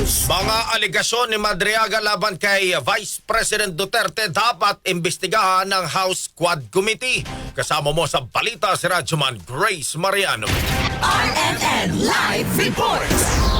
Mga aligasyon ni Madriaga laban kay Vice President Duterte dapat imbestigahan ng House Quad Committee. Kasama mo sa balita si Radyoman Grace Mariano. RMN Live Reports.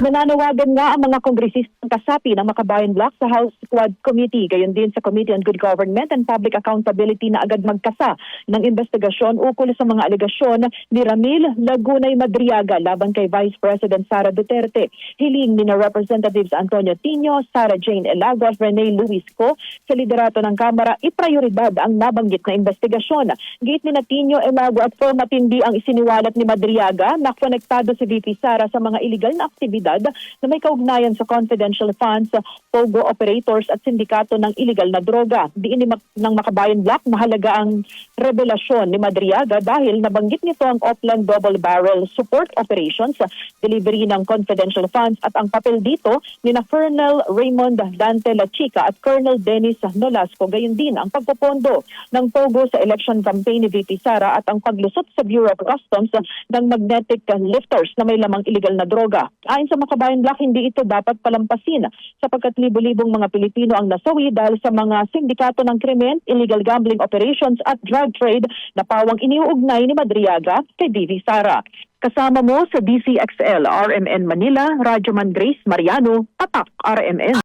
Nananawagan nga ang mga kongresistang kasapi ng Makabayan Bloc sa House Quad Committee, gayon din sa Committee on Good Government and Public Accountability na agad magkasa ng investigasyon ukol sa mga aligasyon ni Ramil Lagunay Madriaga laban kay Vice President Sara Duterte. Hiling ni na Representatives Antonio Tino, Sara Jane Elagua, Rene Luisco sa liderato ng Kamara, iprioridad ang nabanggit na investigasyon. Gate ni na Tino, Elagua at matindi ang isiniwalat ni Madriaga na konektado si VP Sara sa mga illegal na aktibidad na may kaugnayan sa confidential funds, POGO operators at sindikato ng illegal na droga. Diin ng Makabayan Bloc, mahalaga ang revelasyon ni Madriaga dahil nabanggit nito ang Oplan Double Barrel Support Operations, delivery ng confidential funds at ang papel dito ni na Colonel Raymond Dante Lachica at Colonel Dennis Nolasco. Gayon din ang pagpopondo ng POGO sa election campaign ni VP Sara at ang paglusot sa Bureau of Customs ng magnetic lifters na may lamang illegal na droga. Ayon sa Makabayan Bloc, hindi ito dapat palampasin sapagkat libo-libong mga Pilipino ang nasawi dahil sa mga sindikato ng krimen, illegal gambling operations at drug trade na pawang iniuugnay ni Madriaga kay VP Sara. Kasama mo sa DCXL RMN Manila, Radyoman Grace Mariano, Tatak RMN.